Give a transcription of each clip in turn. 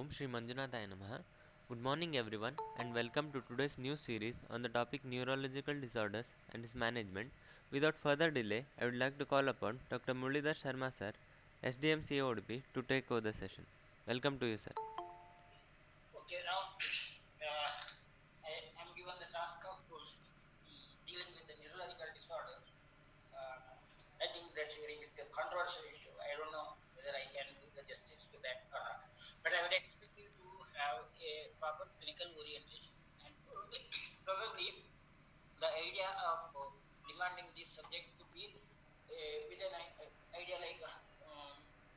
Om Shri Manjunathaya Namaha. Good morning everyone and welcome to today's new series on the topic neurological disorders and its management. Without further delay, I would like to call upon Dr. Muralidhar Sharma sir, SDM CODP, to take over the session. Welcome to you, sir. Okay, now I am given the task of dealing with the neurological disorders. I think that's very controversial issue. I don't know whether I can do the justice to that or not. But I would expect you to have a proper clinical orientation and probably the idea of demanding this subject to be with an idea like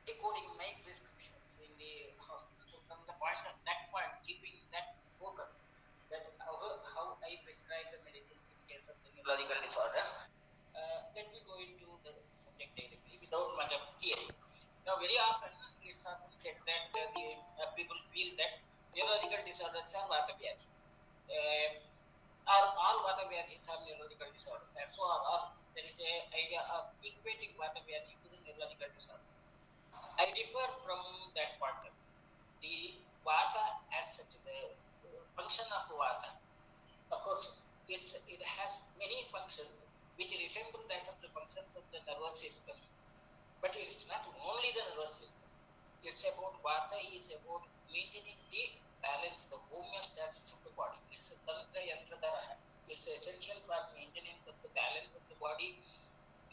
decoding my prescriptions in the hospital. So from the point of that point, keeping that focus, that how I prescribe the medicines in case of the neurological disorders, let me go into the subject directly without much of theory. Now, very often it's often said that the people feel that neurological disorders are vata vyadhi. All vata vyadhis are neurological disorders, and so are all. There is a idea of equating vata vyadhi to the neurological disorder. I differ from that point of view. The vata as such, the function of vata, of course, it has many functions which resemble that of the functions of the nervous system, but it's not only the nervous system. It's about vata is about maintaining the balance, the homeostasis of the body. It's a tantra yantra daraha. It's essential for maintenance of the balance of the body.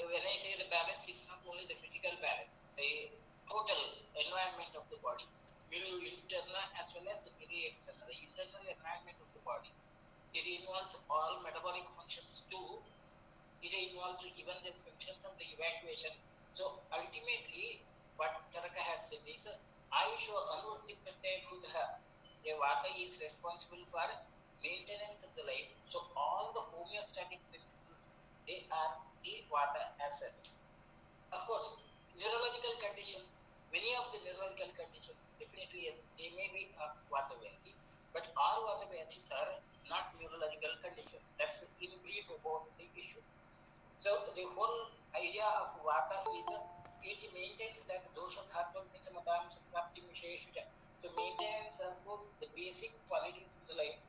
When I say the balance, it's not only the physical balance, the total environment of the body, internal as well as the external, the internal environment of the body. It involves all metabolic functions too. It involves even the functions of the evacuation. So ultimately, what Taraka has said is, Ayusho Anurti Pratyay Bhutaha. The Vata is responsible for maintenance of the life. So all the homeostatic principles, they are the Vata asset. Of course, neurological conditions, many of the neurological conditions, definitely yes, they may be Vata Vyadhi, but all Vata Vyadhis are not neurological conditions. That's in brief about the issue. So the whole idea of Vata is it maintains that dosha dharma nisamatam saprapti visheshuja. So maintenance of the basic qualities of the life.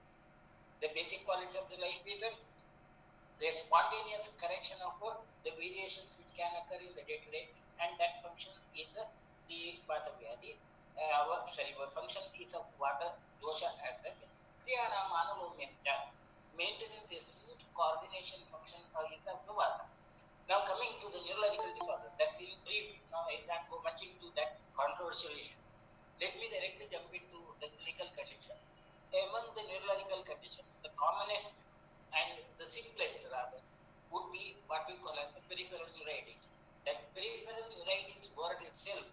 The basic qualities of the life is the spontaneous correction of the variations which can occur in the day-to-day, and that function is the Vata Vyadhi. Our function is of Vata dosha as such. Kriyanam analomyamcha. Maintenance is smooth coordination function is of the Vata. Now coming to the neurological disorder, that's in brief. Now I can't go much into that controversial issue. Let me directly jump into the clinical conditions. Among the neurological conditions, the commonest and the simplest rather would be what we call as a peripheral neuritis. That peripheral neuritis word itself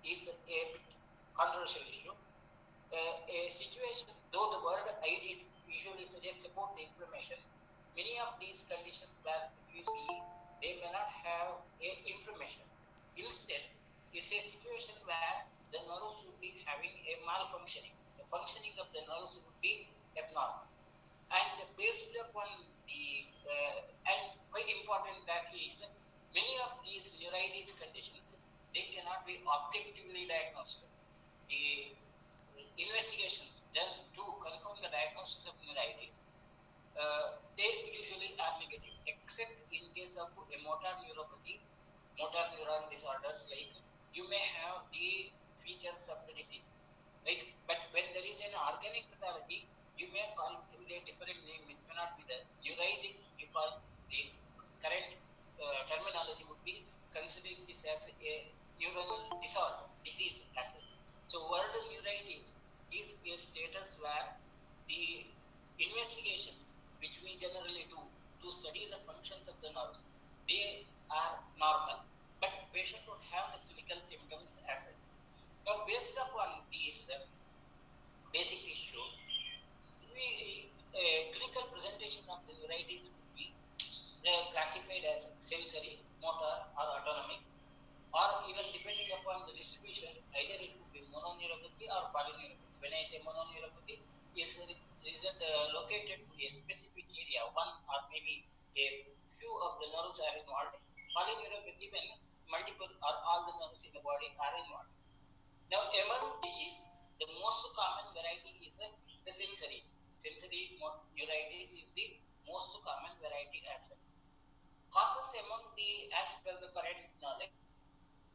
is a bit controversial issue. A situation, though the word itis usually suggests about the inflammation, many of these conditions where if you see, they may not have a inflammation. Instead, it's a situation where the nerves would be having a malfunctioning. The functioning of the nerves would be abnormal. And based upon the, and quite important that is, many of these neuritis conditions, they cannot be objectively diagnosed. The investigations done to confirm the diagnosis of neuritis, they usually are negative, except in case of a motor neuropathy, motor neuron disorders, like you may have the features of the diseases, right? But when there is an organic pathology, you may call it with a different name. It may not be the neuritis. You call the current terminology would be considering this as a neuronal disorder, disease as such. So word neuritis is a status where the investigations which we generally do to study the functions of the nerves, they are normal, but patient would have the clinical symptoms as such. Now, based upon these basic issue, clinical presentation of the neuritis would be classified as sensory, motor, or autonomic, or even depending upon the distribution, either it could be mononeuropathy or polyneuropathy. When I say mononeuropathy, is it located to a specific area, one or maybe a few of the nerves are involved. Polyneuropathy when multiple or all the nerves in the body are involved. Now, among these, The most common variety is the sensory. Neuritis is the most common variety as such. Causes among the, as per the current knowledge,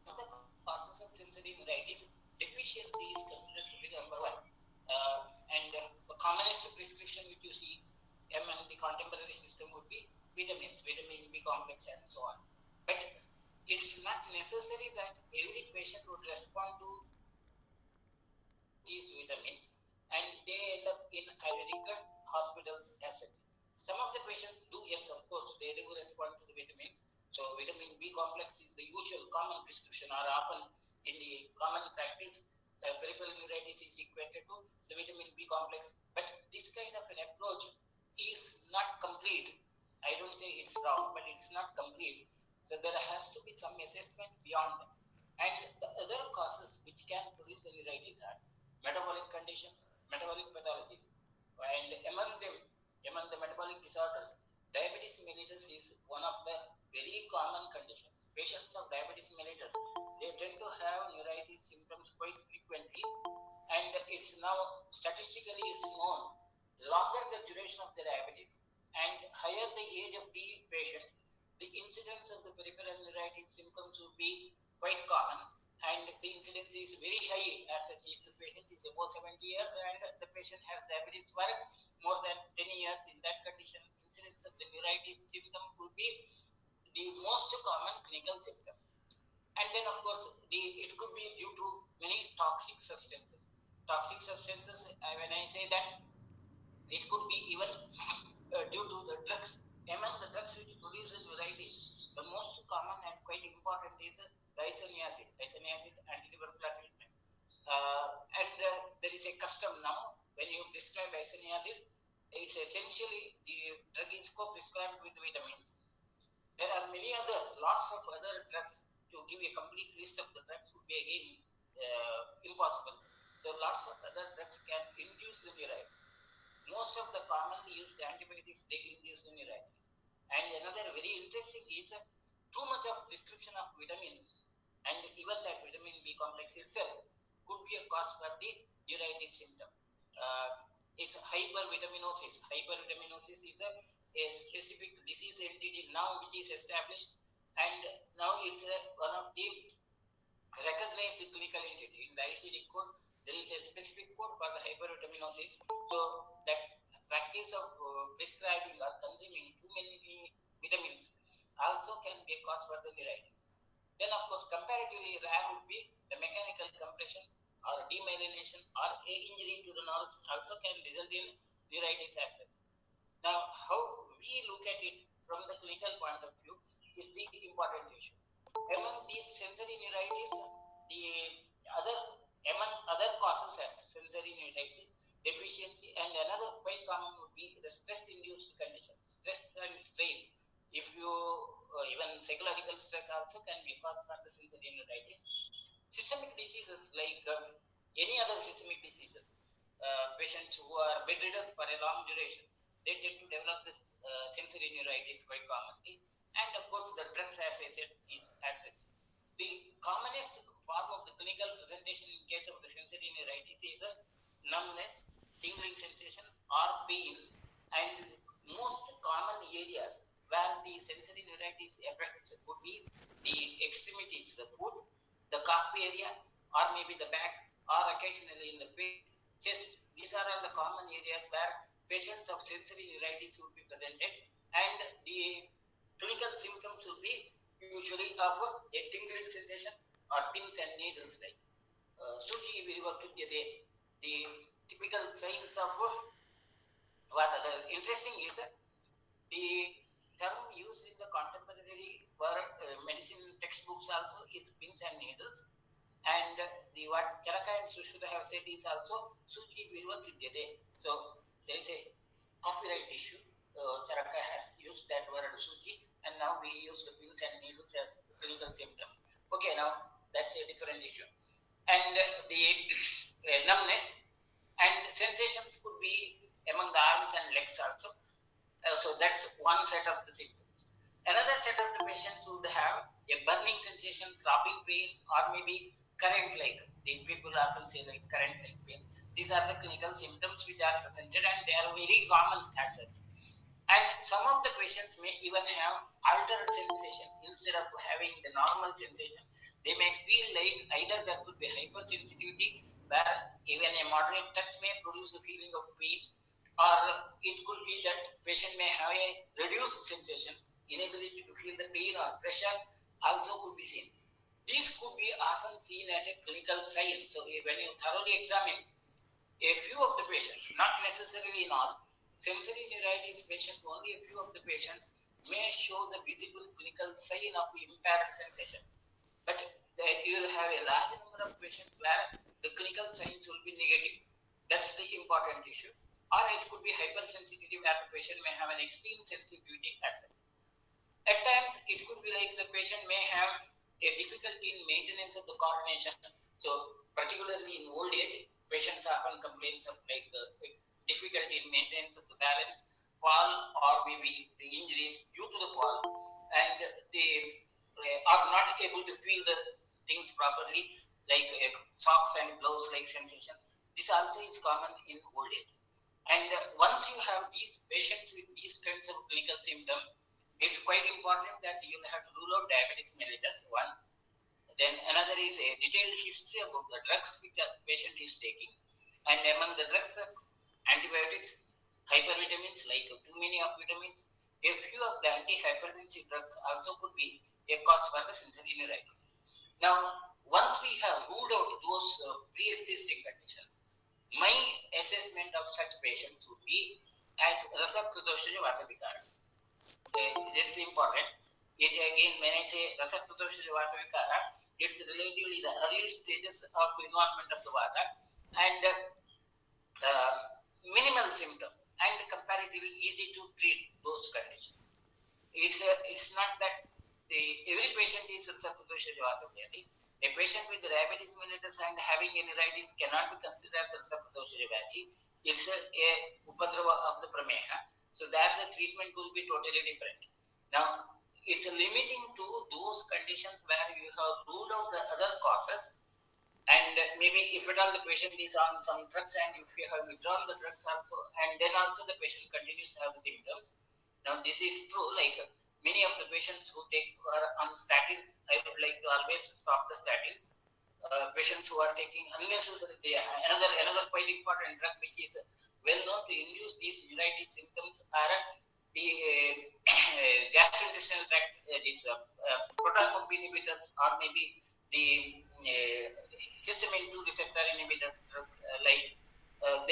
among the causes of sensory neuritis, deficiency is considered to be the number one. And the commonest prescription which you see among the contemporary system would be vitamins, vitamin B complex, and so on. But it's not necessary that every patient would respond to these vitamins, and they end up in Ayurvedic hospitals as such. Some of the patients do, yes, of course, they do respond to the vitamins. So vitamin B complex is the usual common prescription, or often in the common practice, peripheral neuritis is equated to the vitamin B complex. But this kind of an approach is not complete. I don't say it's wrong, but it's not complete. So there has to be some assessment beyond that. And the other causes which can produce the neuritis are metabolic conditions, metabolic pathologies. And among the metabolic disorders, diabetes mellitus is one of the very common conditions. Patients of diabetes mellitus, they tend to have neuritis symptoms quite frequently, and it's now statistically is known, longer the duration of the diabetes and higher the age of the patient, the incidence of the peripheral neuritis symptoms would be quite common, and the incidence is very high as such. If the patient is above 70 years and the patient has diabetes for more than 10 years, in that condition, incidence of the neuritis symptom would be the most common clinical symptom. And then, of course, it could be due to many toxic substances. Toxic substances, when I say that, it could be even due to the drugs. Among the drugs which produce neuritis, the most common and quite important is isoniazid, antitubercular treatment. There is a custom now, when you prescribe isoniazid, it's essentially the drug is co-prescribed with vitamins. There are many other, lots of other drugs. To give a complete list of the drugs would be again impossible. So lots of other drugs can induce the neuritis. Most of the commonly used antibiotics, they induce the neuritis. And another very interesting is too much of prescription of vitamins, and even that vitamin B complex itself could be a cause for the neuritis symptom. It's hypervitaminosis. Hypervitaminosis is a specific disease entity now which is established, and now it's one of the recognized clinical entity. In the ICD code, there is a specific code for the hypervitaminosis. So that practice of prescribing or consuming too many vitamins also can be a cause for the neuritis. Then, of course, comparatively rare would be the mechanical compression or demyelination or a injury to the nerves also can result in neuritis as such. Now, how we look at it from the clinical point of view is the important issue. Among these sensory neuritis, the other among other causes as sensory neuritis, deficiency, and another quite common would be the stress-induced conditions, stress and strain. If you even psychological stress also can be a cause for the sensory neuritis. Systemic diseases like any other systemic diseases, patients who are bedridden for a long duration, they tend to develop this sensory neuritis quite commonly. And of course, the drugs, as I said, is as such. The commonest form of the clinical presentation in case of the sensory neuritis is a numbness, tingling sensation, or pain. And most common areas where the sensory neuritis affects would be the extremities, the foot, the calf area, or maybe the back, or occasionally in the face, chest. These are all the common areas where patients of sensory neuritis would be presented, and the clinical symptoms will be usually of a tingling sensation or pins and needles like Suji Virivakudyate. The typical signs of what other interesting is the term used in the contemporary medicine textbooks also is pins and needles, and the what Charaka and Sushruta have said is also Suchi Virvakudyate. So there is a copyright issue. Charaka has used that word Suchi, and now we use the pins and needles as clinical symptoms. Okay, now that's a different issue. And the numbness and sensations could be among the arms and legs also. So that's one set of the symptoms. Another set of the patients would have a burning sensation, throbbing pain, or maybe current like the people often say like current like pain. These are the clinical symptoms which are presented and they are very common as such. And some of the patients may even have altered sensation instead of having the normal sensation. They may feel like either there could be hypersensitivity where even a moderate touch may produce the feeling of pain, or it could be that patient may have a reduced sensation, inability to feel the pain or pressure also could be seen. These could be often seen as a clinical sign. So when you thoroughly examine a few of the patients, not necessarily in all, sensory neuritis patients, only a few of the patients may show the visible clinical sign of impaired sensation. But you will have a large number of patients where the clinical signs will be negative. That's the important issue. Or it could be hypersensitivity where the patient may have an extreme sensitivity as such. At times, it could be like the patient may have a difficulty in maintenance of the coordination. So, particularly in old age, patients often complain of like difficulty in maintenance of the balance, fall, or maybe the injuries due to the fall, and they are not able to feel the things properly, like socks and gloves like sensation. This also is common in old age. And once you have these patients with these kinds of clinical symptoms, it's quite important that you'll have to rule out diabetes mellitus, one. Then another is a detailed history about the drugs which the patient is taking. And among the drugs, antibiotics, hypervitamins like too many of vitamins, a few of the antihypertensive drugs also could be a cause for the sensory neuritis. Now, once we have ruled out those pre-existing conditions, my assessment of such patients would be as rasapradoshaja vatavikara. That's important. It again, when I say rasapradoshaja vatavikara, it's relatively the early stages of involvement of the vata and uh, minimal symptoms and comparatively easy to treat those conditions. It's not that every patient is rasapradoshaja vatavikara. A patient with diabetes mellitus and having a neuritis cannot be considered as rasapradoshaja vati. It's a upadrava of the prameha. So that the treatment will be totally different. Now, it's limiting to those conditions where you have ruled out the other causes, and maybe if at all the patient is on some drugs and if you have withdrawn the drugs also, and then also the patient continues to have the symptoms. Now, this is true, like many of the patients who are on statins, I would like to always stop the statins. Patients who are taking unnecessarily, another quite important drug which is well known to induce these neuritis symptoms are the gastrointestinal tract, these proton pump inhibitors, or maybe the histamine 2 receptor inhibitors, like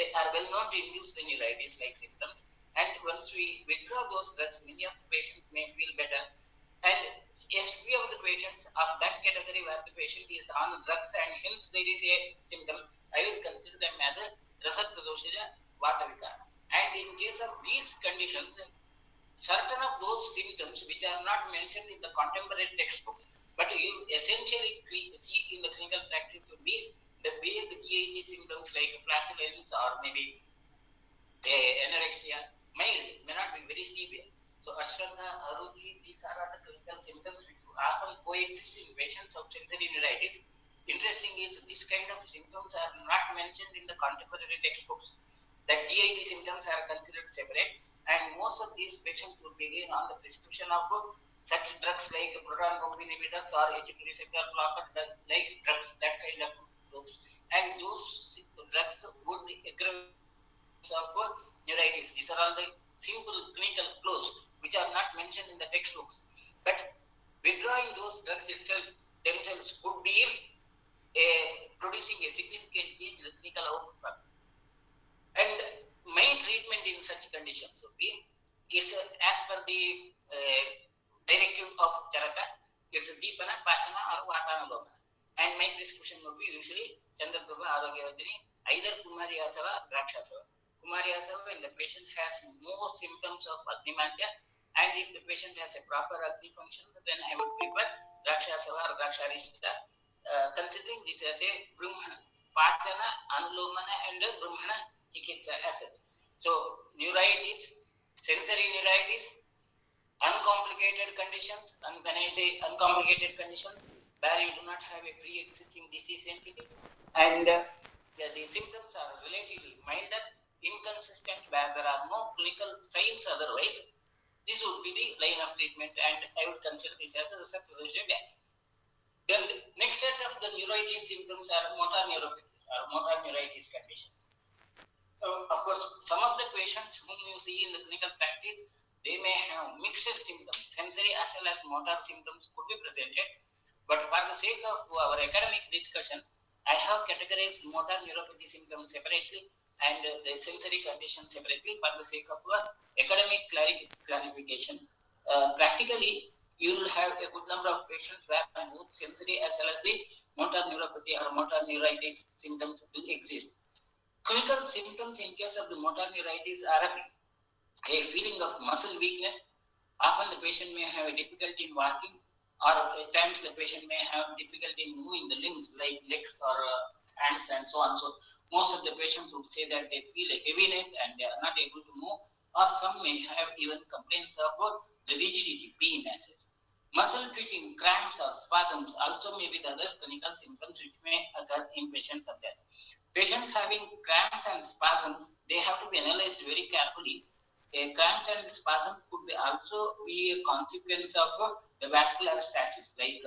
they are well known to induce the neuritis like symptoms. And once we withdraw those drugs, many of the patients may feel better. And yes, few of the patients of that category where the patient is on drugs and hence there is a symptom, I will consider them as a rasapradoshaja vatavikara. And in case of these conditions, certain of those symptoms which are not mentioned in the contemporary textbooks, but you essentially see in the clinical practice would be the vague GIT symptoms like flatulence or maybe anorexia, mild, may not be very severe. So Ashwatha, Aruti, these are the clinical symptoms which often coexist in patients of sensory neuritis. Interesting is this kind of symptoms are not mentioned in the contemporary textbooks. That GIT symptoms are considered separate, and most of these patients would begin on the prescription of such drugs like proton pump inhibitors or H2 receptor blocker like drugs, that kind of drugs. And those drugs would aggravate the symptoms of neuritis. These are all the simple clinical clues which are not mentioned in the textbooks. But withdrawing those drugs itself themselves could be producing a significant change in the clinical outcome. And main treatment in such conditions would be is as per the directive of Charaka, it's Deepana, Pachana, or Vatanulomana. And my prescription would be usually Chandraprabha Arogyavardhini, either Kumari Asava or Drakshasava. Kumari Asava when the patient has more symptoms of Agnimandya, and if the patient has a proper Agni functions, then I would prefer Drakshasava or Draksharishta, considering this as a Brahmana, Pachana, Anulomana, and Brahmana Chikitsa asset. So, neuritis, sensory neuritis, uncomplicated conditions, and when I say uncomplicated conditions, where you do not have a pre-existing disease entity, and the symptoms are relatively milder, inconsistent, where there are no clinical signs otherwise. This would be the line of treatment, and I would consider this as a receptor-associated agent. Then the next set of the neuritis symptoms are motor neuropathies or motor neuritis conditions. Of course, some of the patients whom you see in the clinical practice, they may have mixed symptoms, sensory as well as motor symptoms could be presented. But for the sake of our academic discussion, I have categorized motor neuropathy symptoms separately and the sensory conditions separately for the sake of academic clarification. Practically, you will have a good number of patients where both sensory as well as the motor neuropathy or motor neuritis symptoms will exist. Clinical symptoms in case of the motor neuritis are a feeling of muscle weakness. Often the patient may have a difficulty in walking, or at times the patient may have difficulty in moving the limbs like legs or hands and so on. So most of the patients would say that they feel a heaviness and they are not able to move, or some may have even complaints of the rigidity, PMSs. Muscle twitching, cramps or spasms also may be the other clinical symptoms which may occur in patients of that. Patients having cramps and spasms, they have to be analyzed very carefully. A cramps and spasm could be also be a consequence of the vascular stasis, like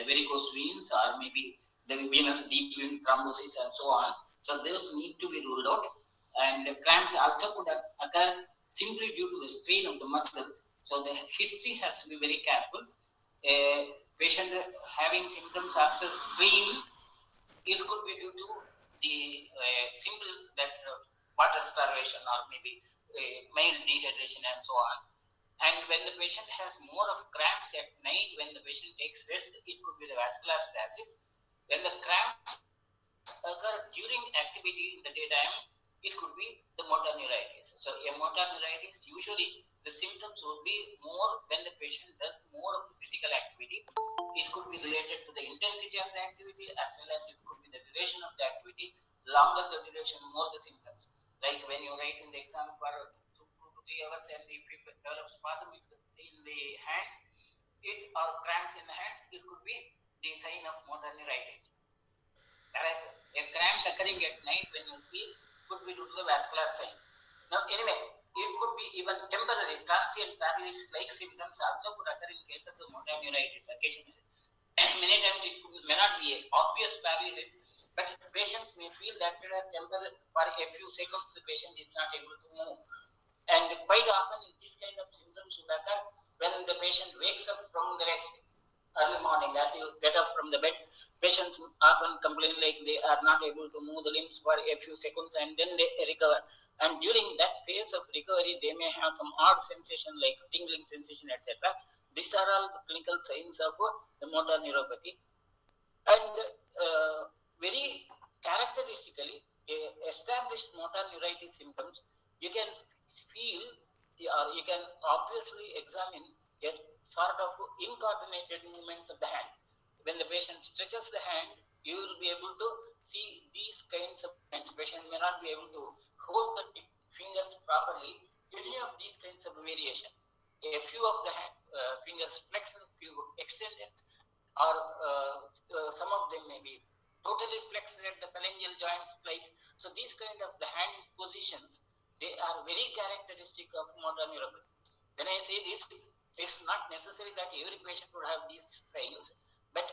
varicose veins or maybe the venous deep vein thrombosis and so on. So those need to be ruled out. And the cramps also could occur simply due to the strain of the muscles. So the history has to be very careful. A patient having symptoms after strain, it could be due to the simple that water starvation or maybe mild dehydration and so on. And when the patient has more of cramps at night, when the patient takes rest, it could be the vascular stasis. When the cramps occur during activity in the daytime, it could be the motor neuritis. So a motor neuritis, usually the symptoms would be more when the patient does more of the physical activity. It could be related to the intensity of the activity as well as it could be the duration of the activity. Longer the duration, more the symptoms. Like when you write in the exam for 2 to 3 hours and if you develop spasm in the hands, it or cramps in the hands, it could be the sign of motor neuritis. Whereas a cramps occurring at night when you sleep could be due to the vascular signs. Now, anyway, it could be even temporary, transient paralysis-like symptoms also could occur in case of the motor neuritis occasionally. Many times it may not be an obvious paralysis, but patients may feel that temporary for a few seconds the patient is not able to move. And quite often this kind of symptoms would occur when the patient wakes up from the rest early morning. As you get up from the bed, patients often complain like they are not able to move the limbs for a few seconds and then they recover. And during that phase of recovery, they may have some odd sensation like tingling sensation, etc. These are all the clinical signs of the motor neuropathy. And very characteristically, established motor neuritis symptoms, you can feel or you can obviously examine a sort of incoordinated movements of the hand. When the patient stretches the hand, you will be able to see these kinds of movements. Patient may not be able to hold the fingers properly. Any of these kinds of variation. A few of the hand, fingers flexed, few extended, or some of them may be totally flexed at the phalangeal joints. Like so, these kind of the hand positions, they are very characteristic of motor neuropathy. When I say this, it's not necessary that every patient would have these signs, but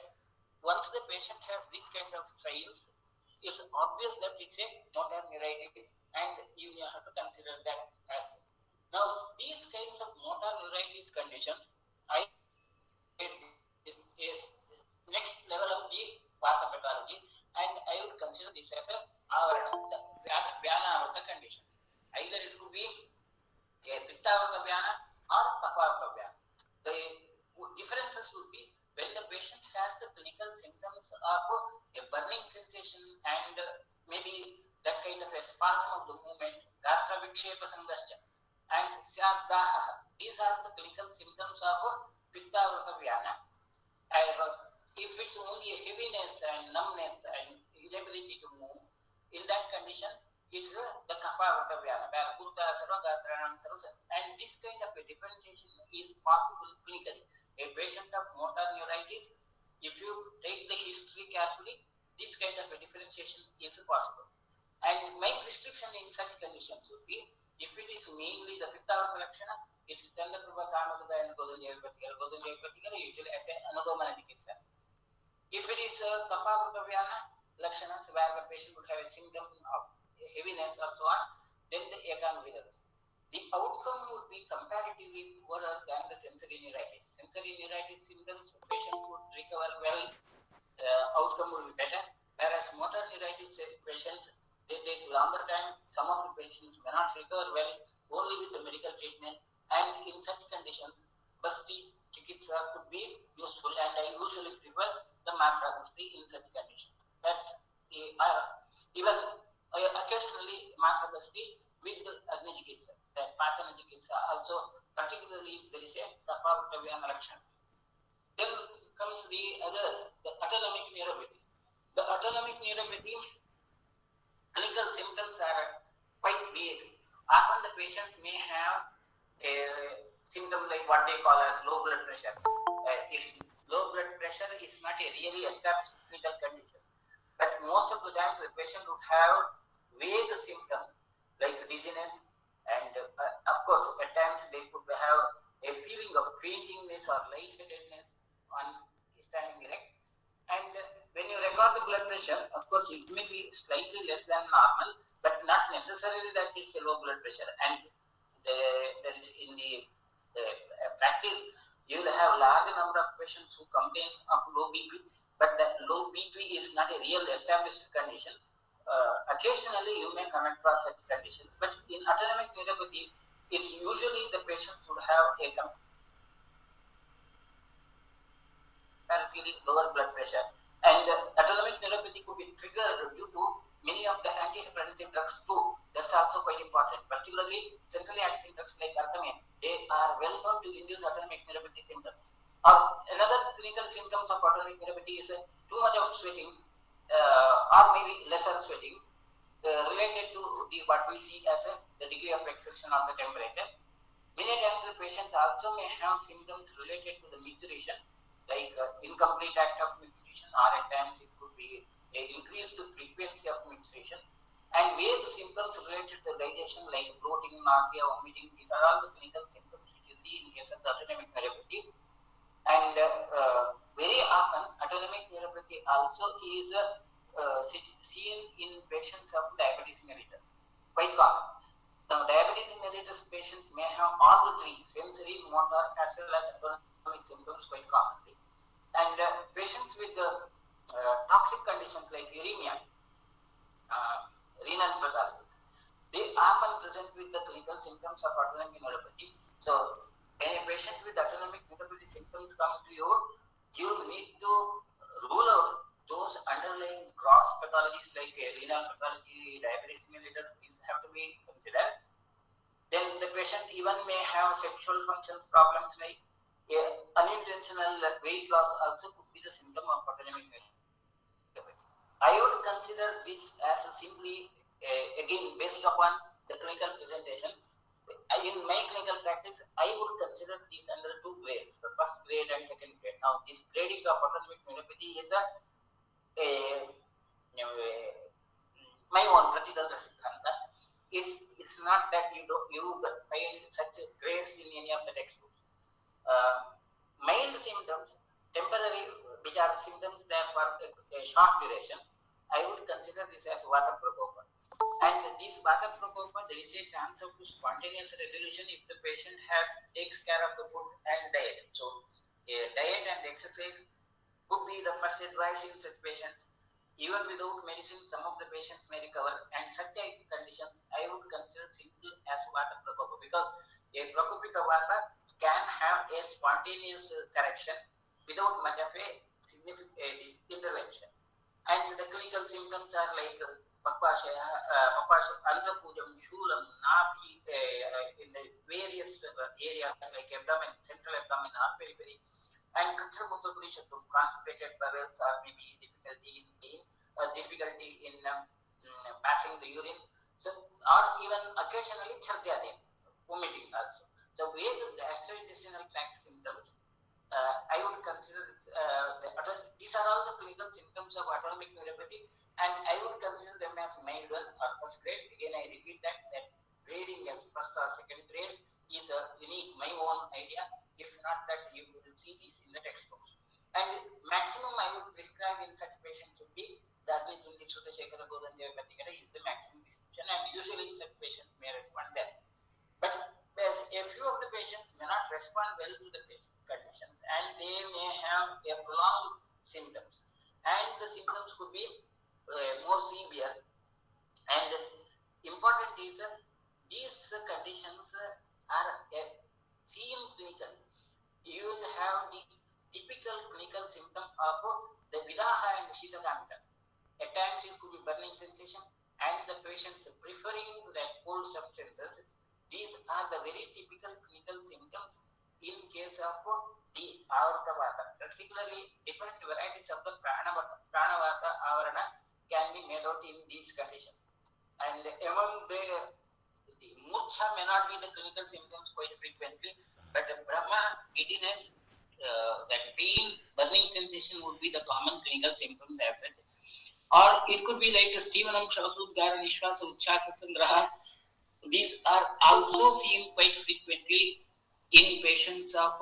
once the patient has these kind of signs, it's obvious that it's a motor neuritis, and you have to consider that as. Now, these kinds of motor neuritis conditions, I this is next level of the pathopathology, and I would consider this as a Vyana conditions. Either it could be a Pittavarta Vyana or Kaphavarta Vyana. The differences would be when the patient has the clinical symptoms of a burning sensation and maybe that kind of a spasm of the movement, Gatra Vikshepa Sangashya, and Syabdaha. These are the clinical symptoms of Pittavarta Vyana. And if it's only a heaviness and numbness and inability to move, in that condition, it's the Kapha Vyana, where Gurta Sarvagatra and this kind of a differentiation is possible clinically. A patient of motor neuritis If you take the history carefully, this kind of a differentiation is possible. And my prescription in such conditions would be, if it is mainly the Pitta Lakshana, it's Chandraprabha Kamagada and Godan Jayapatigar usually as an Anugomana Chikitsa. If it is Kapha Lakshanas, where the patient would have a symptom of heaviness or so on, then the Ekan Virus. The outcome would be comparatively poorer than the sensory neuritis. Sensory neuritis symptoms, patients would recover well, outcome would be better, whereas motor neuritis patients, they take longer time. Some of the patients may not recover well, only with the medical treatment, and in such conditions, Basti Chikitsa could be useful, and I usually prefer the Matra Basti in such conditions. That's the even occasionally Matra Basti with the Agni Chikitsa, that Pachana Chikitsa also, particularly if there is a Kapha Vitavyana Lakshana. Then comes the autonomic neuropathy. The autonomic neuropathy clinical symptoms are quite weird. Often the patients may have a symptom like what they call as low blood pressure. If low blood pressure is not a really established clinical condition, but most of the times the patient would have vague symptoms like dizziness, and of course at times they could have a feeling of faintingness or lightheadedness on standing erect. And when you record the blood pressure, of course, it may be slightly less than normal, but not necessarily that it's a low blood pressure. And there is in the practice, you will have large number of patients who complain of low BP, but that low BP is not a real established condition. Occasionally, you may come across such conditions, but in autonomic neuropathy, it's usually the patients would have a comparatively lower blood pressure. And autonomic neuropathy could be triggered due to many of the antihypertensive drugs too. That's also quite important, particularly centrally acting drugs like artemisinin. They are well known to induce autonomic neuropathy symptoms. Or another clinical symptoms of autonomic neuropathy is too much of sweating, or maybe lesser sweating, related to what we see as the degree of exertion or the temperature. Many times the patients also may have symptoms related to the micturition, like incomplete act of micturition, or at times it could be an increased frequency of micturition. And vague symptoms related to digestion, like bloating, nausea, vomiting, these are all the clinical symptoms which you see in case of the autonomic neuropathy. And very often, autonomic neuropathy also is seen in patients of diabetes mellitus, quite common. Now, diabetes mellitus patients may have all the three, sensory, motor, as well as autonomic symptoms quite commonly. And patients with toxic conditions like uremia, renal pathologies, they often present with the clinical symptoms of autonomic neuropathy. So, when a patient with autonomic neuropathy symptoms come to you, you need to rule out those underlying gross pathologies like renal pathology, diabetes mellitus. These have to be considered. Then the patient even may have sexual functions problems like unintentional weight loss also could be the symptom of autonomic neuropathy. I would consider this as simply, again, based upon the clinical presentation. In my clinical practice, I would consider these under two grades, the first grade and second grade. Now, this grading of autonomic neuropathy is my own Pratidanta Siddhanta. It's not that you find such grades in any of the textbooks. Mild symptoms, temporary, which are symptoms that for a short duration, I would consider this as Vata Prakopa. And this Vata Prakopa, there is a chance of spontaneous resolution if the patient takes care of the food and diet. So, diet and exercise could be the first advice in such patients. Even without medicine, some of the patients may recover, and such conditions I would consider simple as Vata Prakopa, because a Prakopita Vata can have a spontaneous correction without much of a significant intervention. And the clinical symptoms are like Pakvashaya, Antrapujam, Shulam, Napi, in the various areas like abdomen, central abdomen, or periphery, and Kachramutra Purishatum, constipated bowels, or maybe difficulty in pain, difficulty in passing the urine, so, or even occasionally Chardhyadin, vomiting also. So, vague gastrointestinal tract symptoms I would consider these are all the clinical symptoms of autonomic neuropathy, and I would consider them as mild one or first grade. Again, I repeat that grading as first or second grade is a unique, my own idea. It's not that you will see this in the textbooks. And maximum I would prescribe in such patients would be the Agni-Tundi Sutta Shekara Godandev Patikara is the maximum prescription, and usually such patients may respond well. But a few of the patients may not respond well to the conditions, and they may have a prolonged symptoms, and the symptoms could be more severe. And important is these conditions are seen clinically. You will have the typical clinical symptom of the Vidaha and Shitakamita. At times it could be burning sensation, and the patients preferring that cold substances. These are the very typical clinical symptoms in case of the Avartavata. Particularly, different varieties of the Pranavata Avarana can be made out in these conditions. And among the Murcha may not be the clinical symptoms quite frequently, but Brahma, giddiness, that pain, burning sensation would be the common clinical symptoms as such. Or it could be like Stevenam, Shakudgara, Nishwasa, Uchasa, Sangraha. These are also seen quite frequently in patients of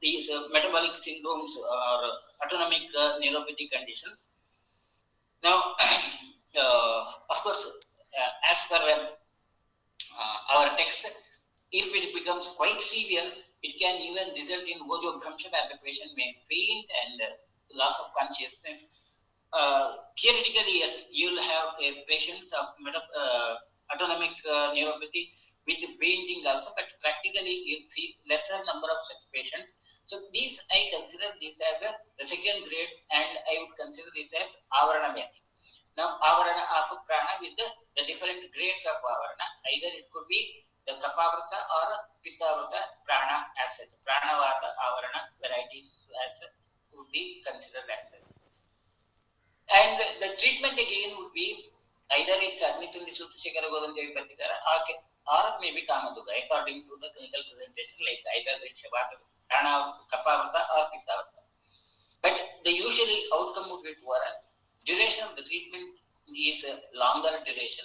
these metabolic syndromes or autonomic neuropathy conditions. Now, of course, as per our text, if it becomes quite severe, it can even result in Vojobhamsha, where the patient may faint and loss of consciousness. Theoretically, yes, you'll have a patients of autonomic neuropathy with fainting also, but practically you'll see lesser number of such patients. So these I consider this as the second grade, and I would consider this as Avarana Vyati. Now, Avarana of Prana with the different grades of Avarana, either it could be the Kapavrata or Pittavrata Prana as such. Pranavata Avarana varieties as would be considered as such. And the treatment again would be either it's Agnitundi Sutta Shekara Godandevi Patikara or maybe Kamaduga according to the clinical presentation, like either it's Prana Kapavrata or Pittavrata. But the usually outcome would be poorer. Duration of the treatment is a longer duration,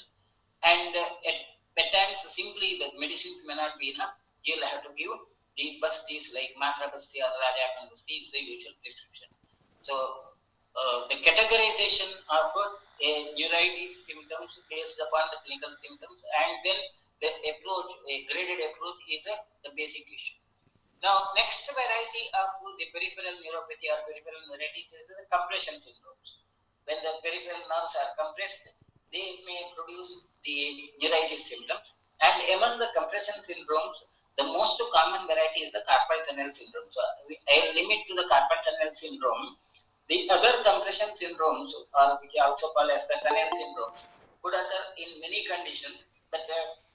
and at times simply the medicines may not be enough. You'll have to give the bastis like Matra Basti or Raja Basti is the usual prescription. So the categorization of a neuritis symptoms based upon the clinical symptoms, and then the approach, a graded approach, is the basic issue. Now, next variety of the peripheral neuropathy or peripheral neuritis is the compression syndromes. When the peripheral nerves are compressed, they may produce the neuritis symptoms. And among the compression syndromes, the most common variety is the carpal tunnel syndrome. So, I limit to the carpal tunnel syndrome. The other compression syndromes, or which are also called as the tunnel syndromes, could occur in many conditions, but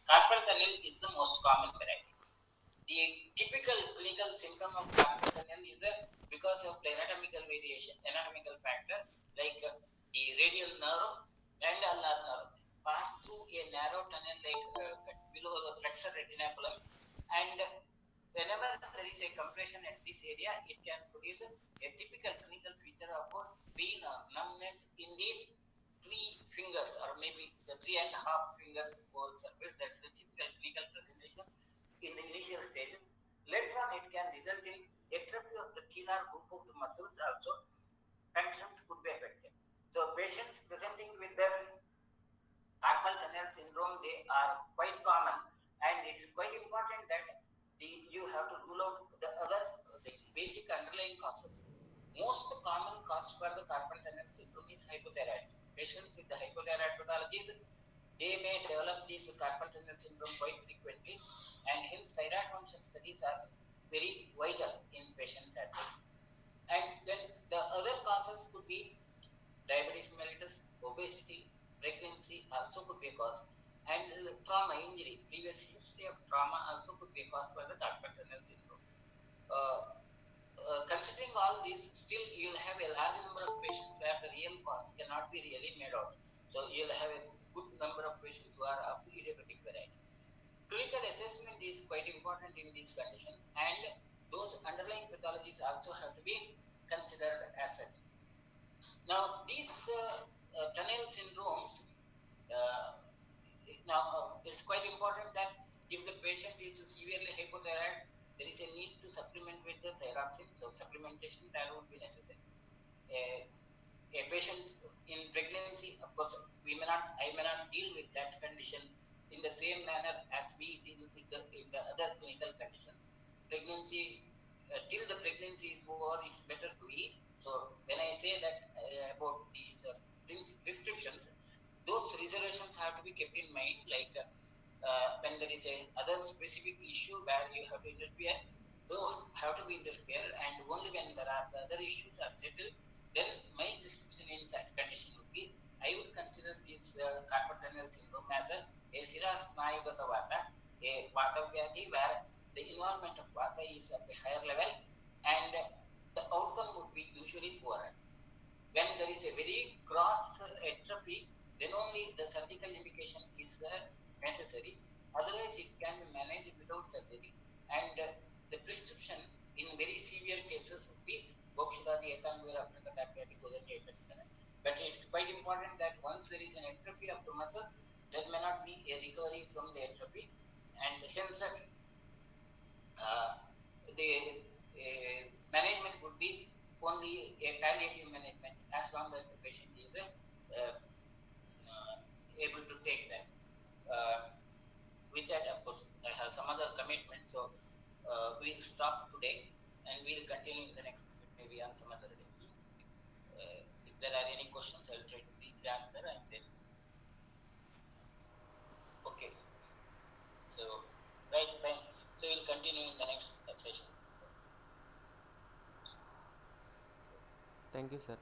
carpal tunnel is the most common variety. The typical clinical symptom of carpal tunnel is because of the anatomical variation, anatomical factor, like the radial nerve and ulnar nerve pass through a narrow tunnel like below the flexor retinaculum, and whenever there is a compression at this area, it can produce a typical clinical feature of pain or numbness in the three fingers or maybe the 3.5 fingers whole surface. That's the typical clinical presentation in the initial stages. Later on, it can result in atrophy of the thenar group of the muscles also. Functions could be affected. So patients presenting with the carpal tunnel syndrome, they are quite common, and it's quite important that you have to rule out the other the basic underlying causes. Most common cause for the carpal tunnel syndrome is hypothyroidism. Patients with the hypothyroid pathologies, they may develop this carpal tunnel syndrome quite frequently, and hence thyroid function studies are very vital in patients as such. And then the other causes could be diabetes mellitus, obesity, pregnancy also could be a cause, and trauma, injury, previous history of trauma also could be a cause for the carpal tunnel syndrome. Considering all this, still you'll have a large number of patients where the real cause cannot be really made out. So you'll have a good number of patients who are of idiopathic variety. Clinical assessment is quite important in these conditions, and those underlying pathologies also have to be considered as such. Now, these tunnel syndromes, uh, it's quite important that if the patient is severely hypothyroid, there is a need to supplement with the thyroxine. So, supplementation that would be necessary. A, a patient in pregnancy, of course, I may not deal with that condition in the same manner as we deal with in the other clinical conditions. Pregnancy, till the pregnancy is over, it's better to eat. So when I say that about these prescriptions, those reservations have to be kept in mind. Like when there is a other specific issue where you have to interfere, those have to be interfered, and only when there are the other issues are settled, then my prescription in such condition would be, I would consider this carpal tunnel syndrome as a Sirasnayugata Vata, a Vata Vyadhi where the involvement of Vata is at a higher level and the outcome would be usually poorer. When there is a very gross atrophy, then only the surgical indication is necessary. Otherwise, it can be managed without surgery. And the prescription in very severe cases would be Gokshudati Ekangvira Prakatapyati Kodati Ekatikana. But it's quite important that once there is an atrophy of the muscles, there may not be a recovery from the atrophy, and hence uh, the management would be only a palliative management as long as the patient is able to take that. With that, of course, I have some other commitments, so we'll stop today and we'll continue in the next minute, maybe on some other day. If there are any questions, I'll try to briefly answer and then. Okay. So, right, fine. So, we'll continue in the next session. Thank you, sir.